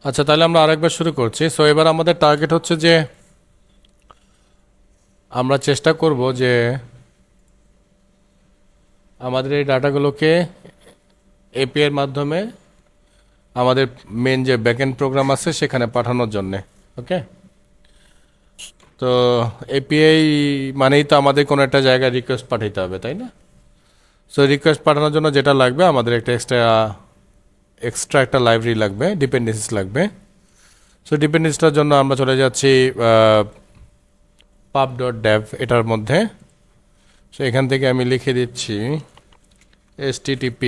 আচ্ছা, তাহলে আমরা আরেকবার শুরু করছি। সো এবার আমাদের টার্গেট হচ্ছে যে আমরা চেষ্টা করব যে আমাদের এই ডাটাগুলোকে এপিআই এর মাধ্যমে আমাদের মেন যে ব্যাকএন্ড প্রোগ্রাম আছে সেখানে পাঠানোর জন্যে। ওকে, তো এপিআই মানেই তো আমাদের কোনো একটা জায়গায় রিকোয়েস্ট পাঠাইতে হবে, তাই না? সো রিকোয়েস্ট পাঠানোর জন্য যেটা লাগবে, আমাদের একটা এক্সট্রা একটা লাইব্রেরি লাগবে, ডিপেন্ডেন্সিস লাগবে। সো ডিপেন্ডেন্সিটার জন্য আমরা চলে যাচ্ছি pub.dev এটার মধ্যে। সো এখান থেকে আমি লিখে দিচ্ছি http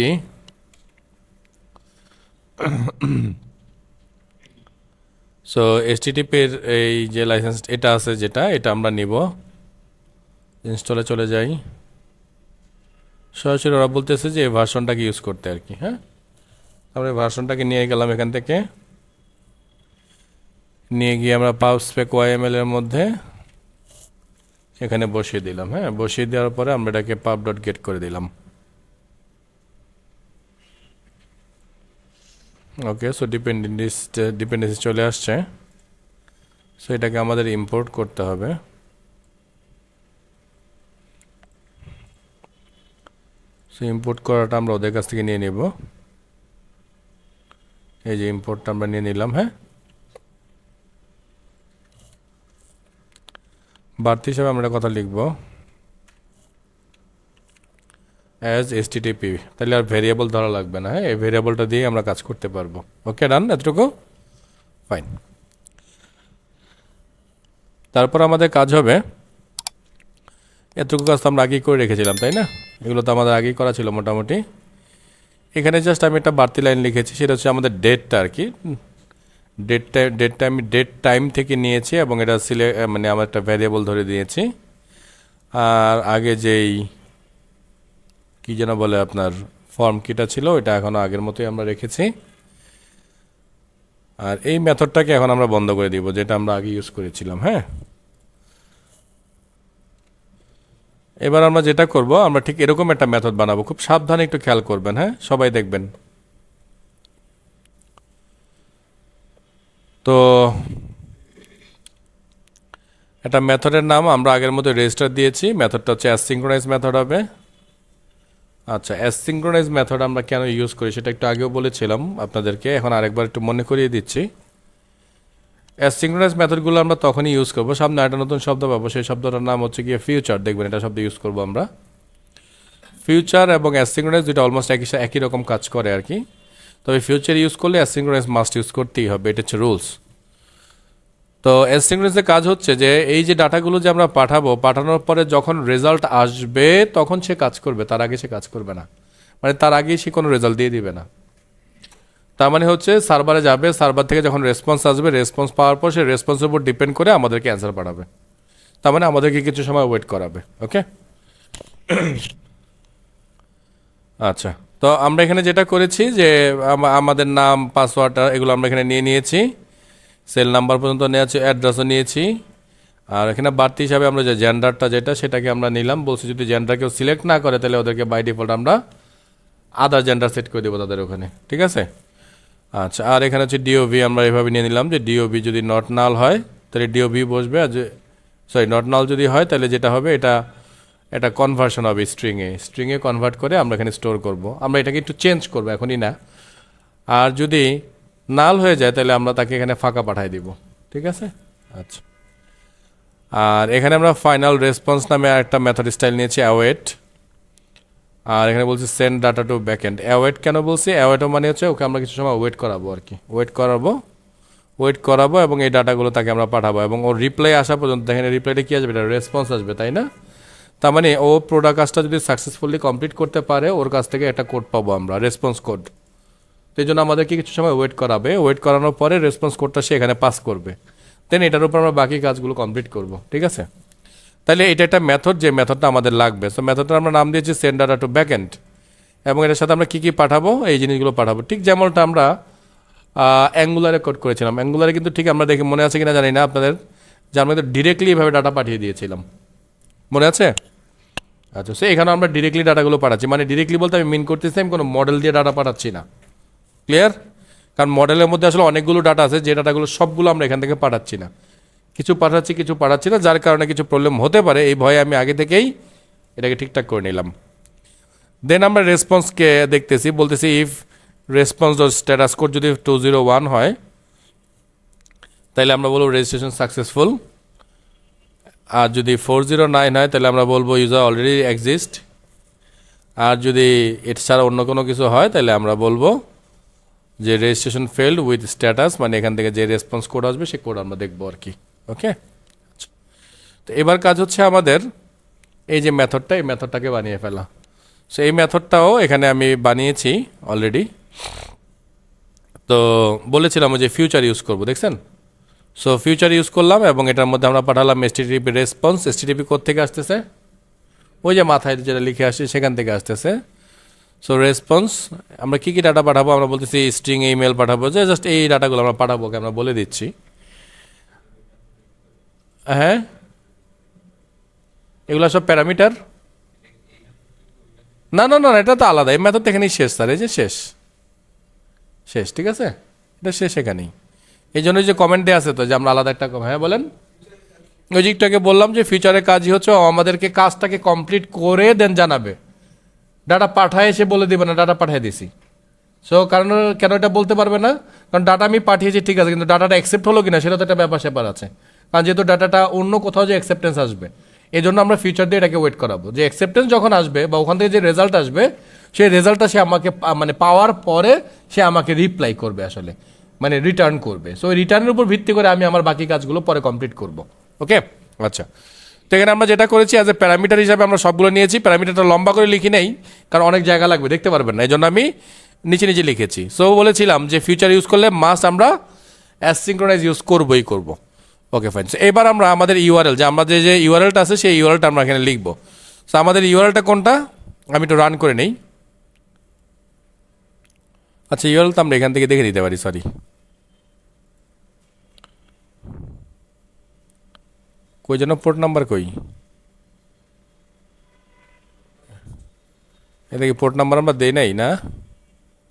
সো http এর এই যে লাইসেন্স এটা আছে, এটা আমরা নিব। ইনস্টলে চলে যাই, সরাসরি ওরা বলতেছে যে এই ভার্সনটাকে ইউজ করতে আর কি। হ্যাঁ, আমরা এই ভার্সনটাকে নিয়ে গেলাম, এখান থেকে নিয়ে গিয়ে আমরা pubspec yml এর মধ্যে এখানে বসিয়ে দিলাম। হ্যাঁ, বসিয়ে দেওয়ার পরে আমরা এটাকে pub.get করে দিলাম। ওকে, সো ডিপেন্ডেন্সি চলে আসছে। সো এটাকে আমাদের ইম্পোর্ট করতে হবে। সো ইম্পোর্ট করাটা আমরা ওদের কাছ থেকে নিয়ে নেব। এই যে ইম্পোর্টটা আমরা নিয়ে নিলাম। হ্যাঁ, বাড়তি হিসাবে আমরা কথা লিখব অ্যাজ http, তাহলে আর ভেরিয়েবল ধরা লাগবে না। হ্যাঁ, এই ভেরিয়েবলটা দিয়ে আমরা কাজ করতে পারবো। ওকে, ডান, এতটুকু ফাইন। তারপর আমাদের কাজ হবে, এতটুকু কাজ তো আমরা আগেই করে রেখেছিলাম, তাই না? এগুলো তো আমাদের আগেই করা ছিল মোটামুটি। এখানে জাস্ট আমি একটা বাড়তি লাইন লিখেছি, সেটা হচ্ছে আমাদের ডেটটা আর কি। ডেটটা আমি ডেট টাইম থেকে নিয়েছি এবং এটা মানে আমার একটা ভ্যারিয়েবল ধরে দিয়েছি। আর আগে যেই কি যেন বলে আপনার ফর্ম কিটা ছিল, ওইটা এখনও আগের মতোই আমরা রেখেছি। আর এই মেথডটাকে এখন আমরা বন্ধ করে দিব, যেটা আমরা আগে ইউজ করেছিলাম। হ্যাঁ, এবার আমরা যেটা করব, আমরা ঠিক এরকম একটা মেথড বানাবো। খুব সাবধানে একটু খেয়াল করবেন। হ্যাঁ, সবাই দেখবেন। তো একটা মেথডের নাম আমরা আগের মতো রেজিস্টার দিয়েছি। মেথডটা হচ্ছে অ্যাসিঙ্ক্রোনাইজ মেথড হবে। আচ্ছা, অ্যাসিঙ্ক্রোনাইজ মেথড আমরা কেন ইউজ করি সেটা একটু আগেও বলেছিলাম আপনাদেরকে, এখন আরেকবার একটু মনে করিয়ে দিচ্ছি। অ্যাসিঙ্ক্রোনাইজ মেথডগুলো আমরা তখনই ইউজ করবো, সামনে একটা নতুন শব্দ পাবো, সেই শব্দটার নাম হচ্ছে গিয়ে ফিউচার। দেখবেন এটা শব্দ ইউজ করবো আমরা। ফিউচার এবং অ্যাসিঙ্ক্রোনাইজ দুটো অলমোস্ট একই রকম কাজ করে আর কি। তবে ফিউচার ইউজ করলে অ্যাসিঙ্ক্রোনাইজ মাস্ট ইউজ করতেই হবে, এটা হচ্ছে রুলস। তো অ্যাসিঙ্ক্রোনাইজের কাজ হচ্ছে যে এই যে ডাটাগুলো যে আমরা পাঠানোর পরে যখন রেজাল্ট আসবে তখন সে কাজ করবে, তার আগে সে কাজ করবে না। মানে তার আগেই সে কোনো রেজাল্ট দিয়ে দিবে না। তার মানে হচ্ছে সার্ভারে যাবে, সার্ভার থেকে যখন রেসপন্স আসবে, রেসপন্স পাওয়ার পর সে রেসপন্সের উপর ডিপেন্ড করে আমাদেরকে অ্যান্সার পাঠাবে। তার মানে আমাদেরকে কিছু সময় ওয়েট করাবে। ওকে, আচ্ছা। তো আমরা এখানে যেটা করেছি যে আমাদের নাম, পাসওয়ার্ড এগুলো আমরা এখানে নিয়ে নিয়েছি, সেল নাম্বার পর্যন্ত নিয়েছি, অ্যাড্রেসও নিয়েছি। আর এখানে বাড়তি হিসাবে আমরা যে জেন্ডারটা সেটাকে আমরা নিলাম। বলছি যদি জেন্ডার কেউ সিলেক্ট না করে তাহলে ওদেরকে বাই ডিফল্ট আমরা আদার জেন্ডার সেট করে দেবো তাদের ওখানে। ঠিক আছে, আচ্ছা। আর এখানে হচ্ছে ডিওভি আমরা এভাবে নিয়ে নিলাম যে ডিওভি যদি নট নাল হয় তাহলে ডিওভি বসবে, আর নট নাল যদি হয় তাহলে যেটা হবে এটা কনভার্সন হবে স্ট্রিংয়ে কনভার্ট করে আমরা এখানে স্টোর করব। আমরা এটাকে একটু চেঞ্জ করবো, এখনই না। আর যদি নাল হয়ে যায় তাহলে আমরা তাকে এখানে ফাঁকা পাঠিয়ে দিব। ঠিক আছে, আচ্ছা। আর এখানে আমরা ফাইনাল রেসপন্স নামে একটা মেথড স্টাইল নিয়েছি, অ্যাওয়েট। আর এখানে বলছি send data to backend. Await কেন বলছি? অ্যাওয়েটও মানে হচ্ছে ওকে আমরা কিছু সময় ওয়েট করাবো আর কি, ওয়েট করাবো এবং এই ডাটাগুলো তাকে আমরা পাঠাবো এবং ওর রিপ্লাই আসা পর্যন্ত। দেখেন রিপ্লাইটা কী আসবে, এটা রেসপন্স আসবে, তাই না? তার মানে ও প্রোডাক্ট কাজটা যদি সাকসেসফুলি কমপ্লিট করতে পারে, ওর কাছ থেকে একটা কোড পাবো আমরা, রেসপন্স কোড। তো এই জন্য আমাদেরকে কিছু সময় ওয়েট করাবে। ওয়েট করানোর পরে রেসপন্স কোডটা সে এখানে পাস করবে, দেন এটার উপর আমরা বাকি কাজগুলো কমপ্লিট করব। ঠিক আছে, তাহলে এটা একটা মেথড, যে মেথডটা আমাদের লাগবে। সো মেথডটা আমরা নাম দিয়েছি সেন্ড ডাটা টু ব্যাকএন্ড, এবং এটার সাথে আমরা কী কী পাঠাবো, এই জিনিসগুলো পাঠাবো। ঠিক যেমনটা আমরা অ্যাঙ্গুলারে কোড করেছিলাম। অ্যাঙ্গুলারে কিন্তু ঠিক আমরা দেখে মনে আছে কিনা জানি না আপনাদের, যার মধ্যে ডিরেক্টলি এভাবে ডাটা পাঠিয়ে দিয়েছিলাম, মনে আছে? আচ্ছা, সো এখানে আমরা ডিরেক্টলি ডাটাগুলো পাঠাচ্ছি। মানে ডিরেক্টলি বলতে আমি মিন করতেছি আমি কোনো মডেল দিয়ে ডাটা পাঠাচ্ছি না। ক্লিয়ার? কারণ মডেলের মধ্যে আসলে অনেকগুলো ডাটা আছে, যে ডাটাগুলো সবগুলো আমরা এখান থেকে পাঠাচ্ছি না, কিছু পাঠাচ্ছি না, যার কারণে কিছু প্রবলেম হতে পারে, এই ভয়ে আমি আগে থেকেই এটাকে ঠিকঠাক করে নিলাম। দেন আমরা রেসপন্সকে দেখতেছি, বলতেছি if response dot status code যদি 201 হয় তাহলে আমরা বলবো রেজিস্ট্রেশন সাকসেসফুল, আর যদি 409 হয় তাহলে আমরা বলবো ইউজার অলরেডি এক্সিস্ট, আর যদি এর ছাড়া অন্য কোনো কিছু হয় তাহলে আমরা বলবো যে রেজিস্ট্রেশন ফেল্ড উইথ স্ট্যাটাস, মানে এখান থেকে যে রেসপন্স কোড আসবে সেই কোড আমরা দেখবো আর কি। ওকে, তো এবার কাজ হচ্ছে আমাদের এই যে মেথডটা, এই মেথডটাকে বানিয়ে ফেলা। সো এই মেথডটাও এখানে আমি বানিয়েছি অলরেডি, তো বলেছিলাম যে ফিউচার ইউজ করব, দেখছেন। সো ফিউচার ইউজ করলাম এবং এটার মধ্যে আমরা পাঠালাম এসটিটিপি রেসপন্স। এসটিটিপি কোড থেকে আসতেছে, ওই যে মাথায় যেটা লিখে আসছে সেখান থেকে আসতেছে। সো রেসপন্স আমরা কী কী ডাটা পাঠাবো, আমরা বলতেছি স্ট্রিং ইমেল পাঠাবো, যে জাস্ট এই ডাটাগুলো আমরা পাঠাবো, আমরা বলে দিচ্ছি। হ্যাঁ, এগুলো সব প্যারামিটার। না না না, এটা তো আলাদা, এই মেথড এখানেই শেষ স্যার, এই যে শেষ, ঠিক আছে, এটা শেষ এখানেই। এই জন্য যে কমেন্ট দেওয়া আছে তো যে আমরা আলাদা একটা, হ্যাঁ বলেন। ওই দিকটাকে বললাম যে ফিউচারের কাজই হচ্ছে আমাদেরকে কাজটাকে কমপ্লিট করে দেন জানাবে, ডাটা পাঠায় এসে বলে দিবে না ডাটা পাঠিয়ে দিছি। সো কারণ কেন এটা বলতে পারবে না, কারণ ডাটা আমি পাঠিয়েছি ঠিক আছে, কিন্তু ডাটাটা অ্যাকসেপ্ট হলো কিনা সেটা তো একটা ব্যাপার স্যাপার আছে, কারণ যেহেতু ডাটাটা অন্য কোথাও যে অ্যাকসেপ্টেন্স আসবে, এই জন্য আমরা ফিউচার দিয়ে এটাকে ওয়েট করাবো যে অ্যাকসেপ্টেন্স যখন আসবে বা ওখান থেকে যে রেজাল্ট আসবে সেই রেজাল্টটা সে আমাকে মানে পাওয়ার পরে সে আমাকে রিপ্লাই করবে, আসলে মানে রিটার্ন করবে। সো ওই রিটার্নের উপর ভিত্তি করে আমি আমার বাকি কাজগুলো পরে কমপ্লিট করব। ওকে, আচ্ছা, তো এখানে আমরা যেটা করেছি অ্যাজ এ প্যারামিটার হিসাবে আমরা সবগুলো নিয়েছি। প্যারামিটারটা লম্বা করে লিখি নেই, কারণ অনেক জায়গা লাগবে, দেখতে পারবেন না, এই জন্য আমি নিচে নিচে লিখেছি। সো বলেছিলাম যে ফিউচার ইউজ করলে মাস্ট আমরা অ্যাসিঙ্ক্রোনাইজ ইউজ করবই করব। Okay fine. সো এবার আমরা আমাদের ইউআরএল, যে আমাদের যে ইউআরএলটা আছে সেই ইউআরএলটা আমরা এখানে লিখব। সো আমাদের ইউআরএলটা কোনটা, আমি একটু রান করে নেই। আচ্ছা, ইউআরএল তো আমরা এখান থেকে দেখে নিতে পারি, সরি, কই যেন পোর্ট নাম্বার কই, এদিকে পোর্ট নাম্বার আমরা দেই নাই না,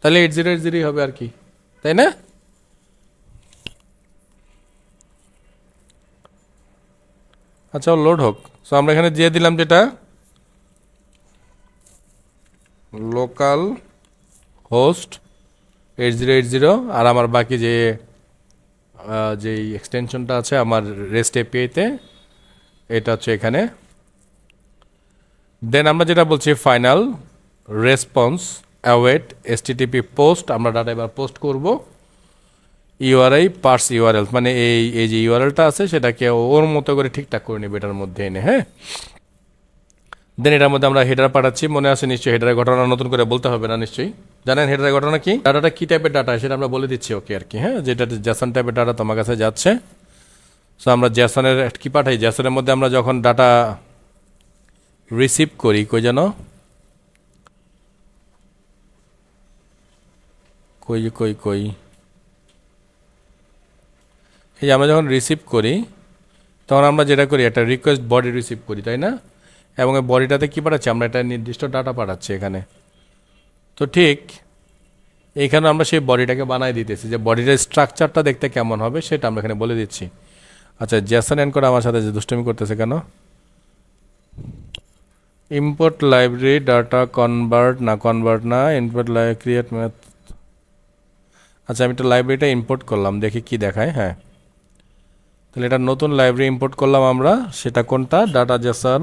তাহলে 8080 হবে আর কি, তাই না? আচ্ছা, লোড হোক। সো আমরা এখানে দিয়ে দিলাম যেটা লোকাল হোস্ট 8080, আর আমার বাকি যে যেই এক্সটেনশনটা আছে আমার রেস্ট এপিআইতে, এটা হচ্ছে এখানে। দেন আমরা যেটা বলছি ফাইনাল রেসপন্স অ্যাওয়েট এসটিটিপি পোস্ট, আমরা ডাটা এবার পোস্ট করব ইউআরআই পার্স ইউআরএল, মানে এই যে ইউআরএলটা আছে সেটাকে ওর মতো করে ঠিকঠাক করে নেবে এটার মধ্যে এনে। হ্যাঁ, দেন এটার মধ্যে আমরা হেডার পাঠাচ্ছি, মনে আছে নিশ্চয়ই, হেডারের ঘটনা নতুন করে বলতে হবে না নিশ্চয়ই, জানেন হেডারের ঘটনা কি, ডাটাটা কি টাইপের ডাটা সেটা আমরা বলে দিচ্ছি। ওকে আর কি, হ্যাঁ, যেটা জ্যাসন টাইপের ডাটা তোমার কাছে যাচ্ছে। সো আমরা জ্যাসনের কি পাঠাই, জ্যাসনের মধ্যে আমরা যখন ডাটা রিসিভ করি, কই যেন কই কই কই এই যে আমরা যখন রিসিভ করি তখন আমরা যেটা করি একটা রিকোয়েস্ট বডি রিসিভ করি, তাই না? এবং এই বডিটাতে কী পাঠাচ্ছি, আমরা একটা নির্দিষ্ট ডাটা পাঠাচ্ছি এখানে। তো ঠিক এইখানে আমরা সেই বডিটাকে বানাই দিতেছি, যে বডিটার স্ট্রাকচারটা দেখতে কেমন হবে সেটা আমরা এখানে বলে দিচ্ছি। আচ্ছা, জেসন এন্ড করে আমার সাথে যে দুষ্টুমি করতেছে কেন, ইম্পোর্ট লাইব্রেরি ডাটা কনভার্ট না ইম্পোর্ট ক্রিয়েট ম্যাথ। আচ্ছা, আমি একটা লাইব্রেরিটা ইম্পোর্ট করলাম, দেখি কি দেখায়। হ্যাঁ, তাহলে এটা নতুন লাইব্রেরি ইম্পোর্ট করলাম আমরা, সেটা কোনটা, ডাটা জেসন,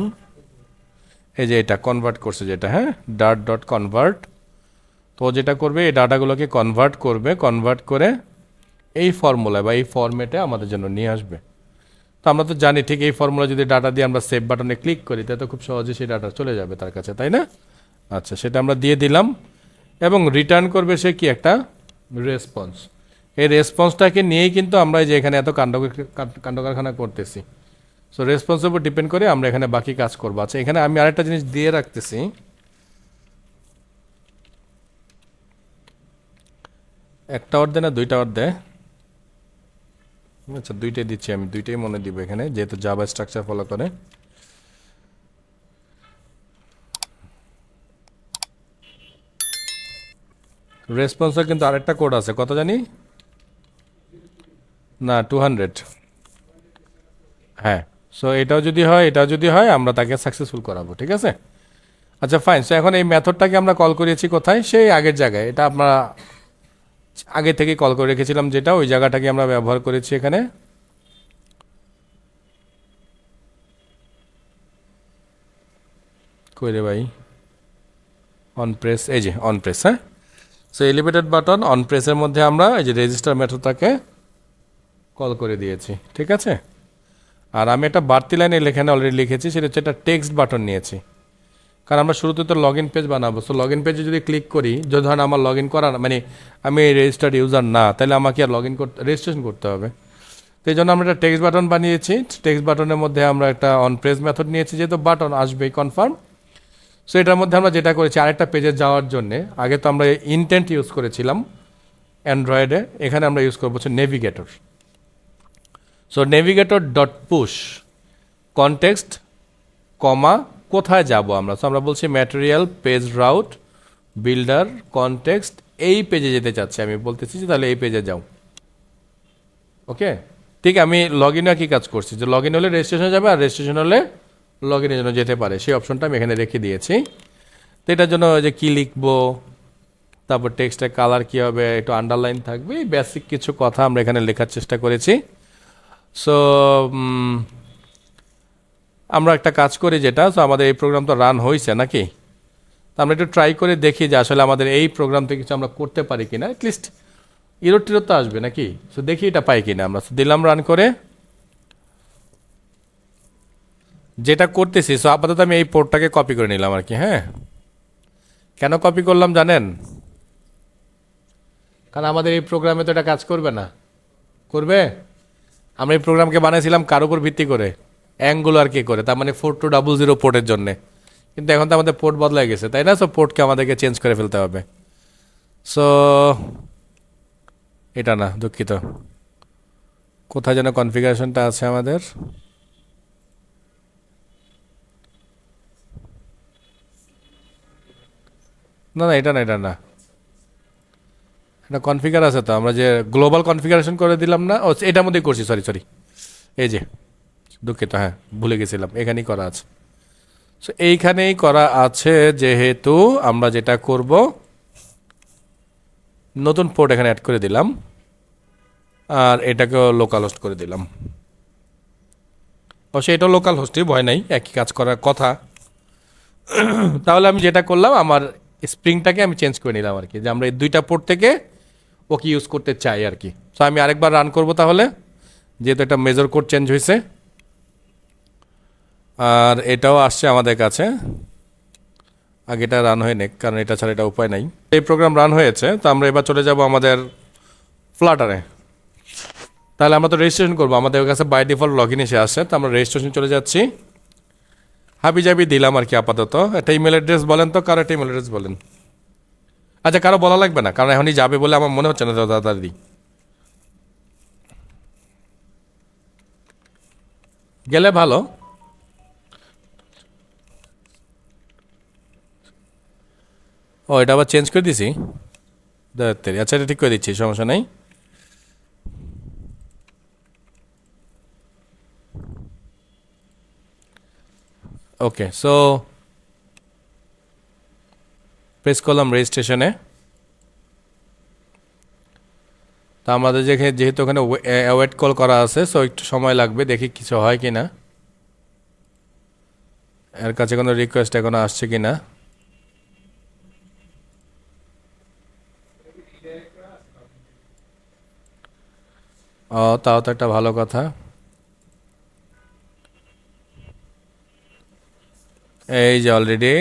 এই যে এটা কনভার্ট করছে যেটা, হ্যাঁ, ডট কনভার্ট। তো যেটা করবে এই ডাটাগুলোকে কনভার্ট করবে, কনভার্ট করে এই ফর্মুলা বা এই ফরম্যাটে আমাদের জন্য নিয়ে আসবে। তো আমরা তো জানি ঠিক এই ফর্মুলা যদি ডাটা দিয়ে আমরা সেভ বাটনে ক্লিক করি তাহলে তো খুব সহজে সেই ডাটা চলে যাবে তার কাছে, তাই না? আচ্ছা, সেটা আমরা দিয়ে দিলাম এবং রিটার্ন করবে সে কি একটা রেসপন্স। এই রেসপন্সটাকে নিয়েই কিন্তু আমরা যে এখানে এত কাণ্ড কারখানা করতেছি। সো রেসপন্সের উপর ডিপেন্ড করে আমরা এখানে বাকি কাজ করবো। আচ্ছা, এখানে আমি আরেকটা জিনিস দিয়ে রাখতেছি, একটা ওয়ার্ড দেয় না দুইটা ওয়ার্ড দেয়? আচ্ছা, দুইটাই দিচ্ছি, আমি দুইটাই মনে দিব এখানে, যেহেতু জাভা স্ট্রাকচার ফলো করে। রেসপন্সের কিন্তু আরেকটা কোড আছে, কত জানি না 200। হ্যাঁ, সো এটাও যদি হয় আমরা তাকে সাকসেসফুল করাবো, ঠিক আছে। আচ্ছা ফাইন, সো এখন এই মেথডটাকে আমরা কল করেছি কোথায়, সেই আগের জায়গায়। এটা আমরা আগে থেকে কল করে রেখেছিলাম, যেটা ওই জায়গাটাকে আমরা ব্যবহার করেছি এখানে। কই রে ভাই, অন প্রেস, এই যে অন প্রেস। হ্যাঁ, সো এলিভেটেড বাটন অন প্রেসের মধ্যে আমরা এই যে রেজিস্টার মেথডটাকে কল করে দিয়েছি, ঠিক আছে। আর আমি একটা বাড়তি লাইন এখানে অলরেডি লিখেছি, সেটা হচ্ছে একটা টেক্সট বাটন নিয়েছি, কারণ আমরা শুরুতে তো লগ ইন পেজ বানাবো। সো লগ ইন পেজে যদি ক্লিক করি, যদি ধরেন আমার লগ ইন করার মানে আমি রেজিস্টার্ড ইউজার না, তাহলে আমাকে আর লগ ইন করতে, রেজিস্ট্রেশন করতে হবে। তো এই জন্য আমরা একটা টেক্সট বাটন বানিয়েছি। টেক্সট বাটনের মধ্যে আমরা একটা অন প্রেস মেথড নিয়েছি, যেহেতু বাটন আসবেই কনফার্ম। সো এটার মধ্যে আমরা যেটা করেছি, আরেকটা পেজে যাওয়ার জন্য, আগে তো আমরা ইনটেন্ট ইউজ করেছিলাম অ্যান্ড্রয়েডে, এখানে আমরা ইউজ করবো হচ্ছে navigator. So navigator dot push context comma কোথায় যাব আমরা। সো আমরা বলছি material page route builder context, এই পেজে যেতে চাচ্ছি আমি, বলতেছি যে তাহলে এই পেজে যাও। ওকে, ঠিক। আমি লগ ইনে কি কাজ করছি, যে লগ ইন হলে রেজিস্ট্রেশন যাবে, আর রেজিস্ট্রেশন হলে লগ ইনের জন্য যেতে পারে, সেই অপশনটা আমি এখানে রেখে দিয়েছি। তো এটার জন্য যে কী লিখবো, তারপর টেক্সটের কালার কী হবে, একটু আন্ডারলাইন থাকবে, এই বেসিক কিছু কথা আমরা এখানে লেখার চেষ্টা করেছি। সো আমরা একটা কাজ করি যেটা, সো আমাদের এই প্রোগ্রাম তো রান হয়েছে নাকি, তো আমরা একটু ট্রাই করে দেখি যে আসলে আমাদের এই প্রোগ্রাম থেকে কিছু আমরা করতে পারি কিনা। অ্যাটলিস্ট ইরো টিরো তো আসবে নাকি, সো দেখি এটা পাই কিনা। আমরা দিলাম রান করে, যেটা করতেছি, সো আপাতত আমি এই পোর্টটাকে কপি করে নিলাম আর কি। হ্যাঁ, কেন কপি করলাম জানেন, কারণ আমাদের এই প্রোগ্রামে তো এটা কাজ করবে না। করবে, আমরা এই প্রোগ্রামকে বানিয়েছিলাম কার উপর ভিত্তি করে, অ্যাঙ্গুলার কে করে, তার মানে 4200 পোর্টের জন্যে। কিন্তু এখন তো আমাদের পোর্ট বদলাই গেছে, তাই না। সো পোর্টকে আমাদেরকে চেঞ্জ করে ফেলতে হবে। সো এটা না, দুঃখিত, কোথায় যেন কনফিগারেশনটা আছে আমাদের। না না, এটা না, এটা না, এটা কনফিগার আছে তো, আমরা যে গ্লোবাল কনফিগারেশন করে দিলাম না, ও এটার মধ্যেই করছি, সরি সরি, এই যে, দুঃখিত, হ্যাঁ ভুলে গেছিলাম, এখানেই করা আছে। সো এইখানেই করা আছে, যেহেতু আমরা যেটা করব, নতুন পোর্ট এখানে অ্যাড করে দিলাম, আর এটাকেও লোকাল হোস্ট করে দিলাম। অবশ্যই এটাও লোকাল হোস্টই, ভয় নাই, একই কাজ করার কথা। তাহলে আমি যেটা করলাম, আমার স্প্রিংটাকে আমি চেঞ্জ করে নিলাম আর কি, যে আমরা এই দুইটা পোর্ট থেকে ওকে ইউজ করতে চাই আর কি। সো আমি আরেকবার রান করব তাহলে, যেহেতু একটা মেজর কোড চেঞ্জ হয়েছে, আর এটাও আসছে আমাদের কাছে। আগে এটা রান হয়ে নেক, কারণ এটা ছাড়া এটা উপায় নাই। এই প্রোগ্রাম রান হয়েছে, তো আমরা এবার চলে যাব আমাদের ফ্লাটারে। তাহলে আমরা তো রেজিস্ট্রেশন করবো, আমাদের কাছে বাই ডিফল্ট লগ ইন এসে আসছে, তো আমরা রেজিস্ট্রেশন চলে যাচ্ছি। হাবি জাবি দিলাম আর কি আপাতত। একটা ইমেল অ্যাড্রেস বলেন তো, কারো একটা ইমেল অ্যাড্রেস বলেন। আচ্ছা, কারো বলা লাগবে না, কারণ এখনই যাবে বলে আমার মনে হচ্ছে না তাড়াতাড়ি গেলে ভালো। ও, এটা আবার চেঞ্জ করে দিছি, আচ্ছা এটা ঠিক করে দিচ্ছি, সমস্যা নেই। ওকে, সো প্রেস করলাম রেজিস্ট্রেশনে। তা আমাদের যেহেতু ওখানে ওয়েট কল করা আছে, সো একটু সময় লাগবে, দেখি কিছু হয় কি না, এর কাছে কোনো রিকোয়েস্ট এখনো আসছে কি না। ও, তাও তো একটা ভালো কথা। এই যে অলরেডি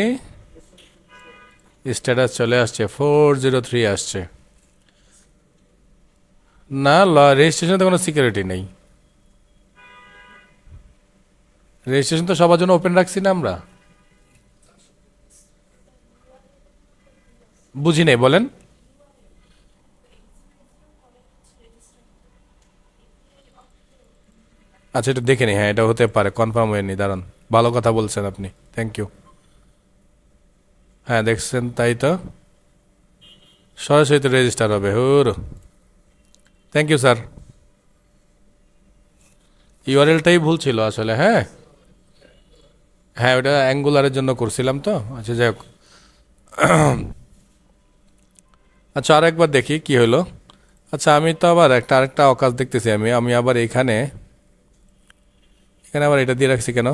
স্ট্যাটাস চলে আসছে, 403 আসছে। না, রেজিস্ট্রেশনে তো কোনো সিকিউরিটি নেই। রেজিস্ট্রেশন তো সবার জন্য ওপেন রাখছি না আমরা, বুঝি নেই, বলেন। আচ্ছা, এটা দেখে নি, হ্যাঁ এটা হতে পারে, কনফার্ম হয়নি, দাঁড়ান, ভালো কথা বলছেন আপনি, থ্যাংক ইউ। হ্যাঁ দেখছেন, তাই তো। সরাসরি তো রেজিস্টার হবে। হুর, থ্যাংক ইউ স্যার। ইউআরএলটাই ভুল ছিল আসলে। হ্যাঁ হ্যাঁ, ওটা অ্যাঙ্গুলারের জন্য করছিলাম তো। আচ্ছা যাই হোক। আচ্ছা আর একবার দেখি কি হলো। আচ্ছা আমি তো আবার আরেকটা অকাজ দেখতেছি। আমি আমি আবার এখানে এখানে আবার এটা দিয়ে রাখছি কেন?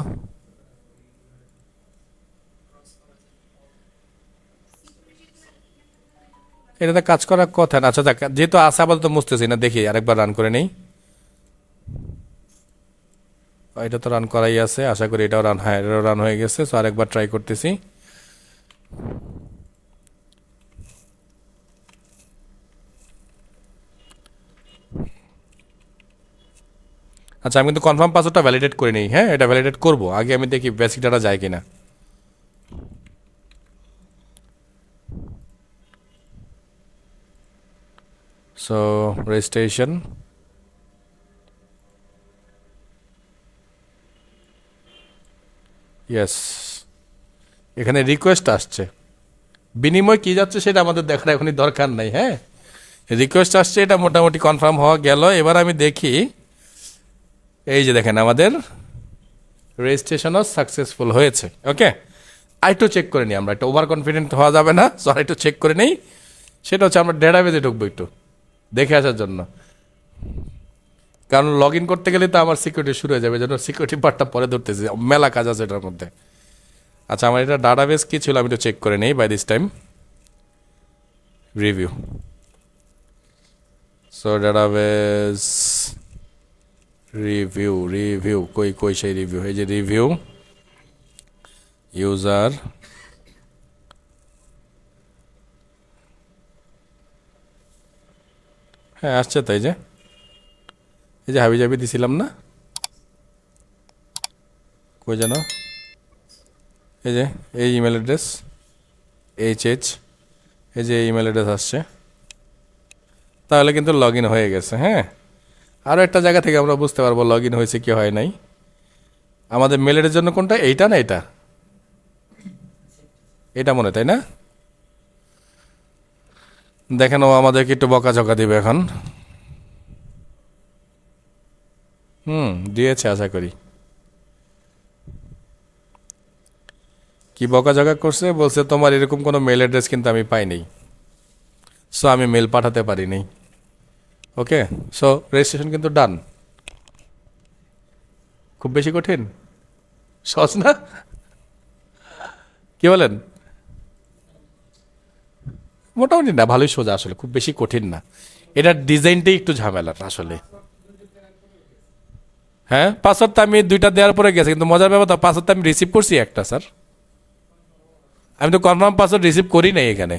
এটাতে কাজ করার কথা না। আচ্ছা দেখ, যেহেতু আছে আপাতত মুছতেছি না, দেখি আরেকবার রান করে নেই। এটা তো রান করাই আছে, আশা করি এটাও রান। হ্যাঁ এটাও রান হয়ে গেছে। সো আরেকবার ট্রাই করতেছি। আচ্ছা আমি কিন্তু কনফার্ম পাসওয়ার্ডটা ভ্যালিডেট করে নিই। হ্যাঁ এটা ভ্যালিডেট করবো, আগে আমি দেখি বেসিক ডাটা যায় কিনা। সো রেজিস্ট্রেশন, ইয়েস, এখানে রিকোয়েস্ট আসছে। বিনিময় কি যাচ্ছে সেটা আমাদের দেখার এখনই দরকার নাই। হ্যাঁ রিকোয়েস্ট আসছে, এটা মোটামুটি কনফার্ম হওয়া গেল। এবার আমি দেখি, এই যে দেখেন আমাদের রেজিস্ট্রেশনও সাকসেসফুল হয়েছে। ওকে, আরেকটু চেক করে নিই আমরা, একটু ওভার কনফিডেন্ট হওয়া যাবে না। সো আরেকটু চেক করে নেই। সেটা হচ্ছে আমরা ডেটাবেজে ঢুকবো একটু দেখে আসার জন্য, কারণ লগ ইন করতে গেলে তো আমার সিকিউরিটি শুরু হয়ে যাবে। জন্য সিকিউরিটি পার্টটা পরে ধরতেছি, মেলা কাজ আছে এটার মধ্যে। আচ্ছা আমার এটা ডাটাবেস কি ছিল আমি একটু চেক করে নেই। By this time review, so database review, review কই কই সেই রিভিউ, এই যে রিভিউ ইউজার, হ্যাঁ আসছে তাই যে, এই যে হাবি জাবি দিছিলাম না, কই যেন, এই যে এই ইমেল অ্যাড্রেস এইচ, এই যে ইমেল অ্যাড্রেস আসছে, তাহলে কিন্তু লগ ইন হয়ে গেছে। হ্যাঁ আরও একটা জায়গা থেকে আমরা বুঝতে পারবো লগ ইন হয়েছে কি হয় নাই। আমাদের মেলের জন্য কোনটা, এইটা না এটা, এটা মনে তাই না? দেখেন ও আমাদেরকে একটু বকাঝকা দিবে এখন। দিয়েছে আশা করি। কি বকাঝকা করছে, বলছে তোমার এরকম কোনো মেল অ্যাড্রেস কিন্তু আমি পাইনি, সো আমি মেল পাঠাতে পারিনি। ওকে, সো রেজিস্ট্রেশন কিন্তু ডান। খুব বেশি কঠিন, সহজ না? কি বলেন? মোটামুটি না, ভালোই সোজা আসলে, খুব বেশি কঠিন না। এটার ডিজাইনটাই একটু ঝামেলার আসলে। হ্যাঁ পাসওয়ার্ড তো আমি দুইটা দেওয়ার পরে গেছে, কিন্তু মজার ব্যাপার তো পাসওয়ার্ড তো আমি রিসিভ করছি একটা স্যার। আমি তো কনফার্ম পাসওয়ার্ড রিসিভ করি নাই এখানে,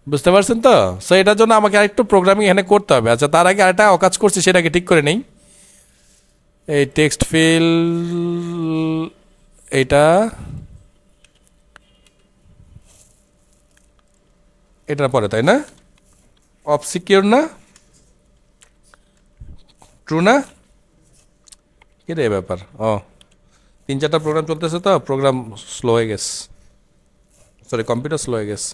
বুঝতে পারছেন তো? সো এটার জন্য আমাকে আরেকটু প্রোগ্রামিং এখানে করতে হবে। আচ্ছা তার আগে আরেকটা অকাজ করছি, সেটাকে ঠিক করে নেই। এই টেক্সট ফিল, এটা এটার পরে তাই না? অফ সিকিউর না, ট্রু না, কি রে ব্যাপার? ও 3-4টা প্রোগ্রাম চলতেছে তো, প্রোগ্রাম স্লো হয়ে গেছে, সরি কম্পিউটার স্লো হয়ে গেছে।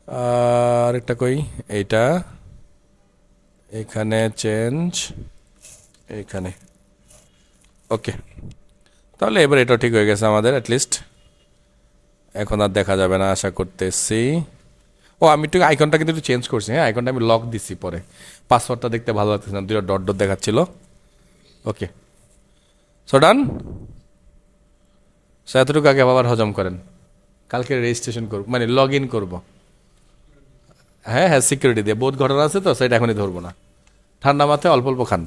আর একটা কই, এইটা এখানে চেঞ্জ, এখানে। ওকে, তাহলে এবার এটাও ঠিক হয়ে গেছে আমাদের অ্যাটলিস্ট। এখন আর দেখা যাবে না আশা করতেছি। ও আমি একটু আইকনটা কিন্তু একটু চেঞ্জ করছি। হ্যাঁ আইকনটা আমি লক দিছি পরে, পাসওয়ার্ডটা দেখতে ভালো লাগতেছে না, দুটো ডট ডট দেখাচ্ছিল। ওকে, সো ডান। সো এতটুকু আগে আবার হজম করেন, কালকে রেজিস্ট্রেশন করবো, মানে লগ ইন করবো। হ্যাঁ হ্যাঁ সিকিউরিটি দিয়ে বহুত ঘটনা আছে তো, সেটা এখনই ধরবো না। ঠান্ডা মাথায় অল্প অল্প খান।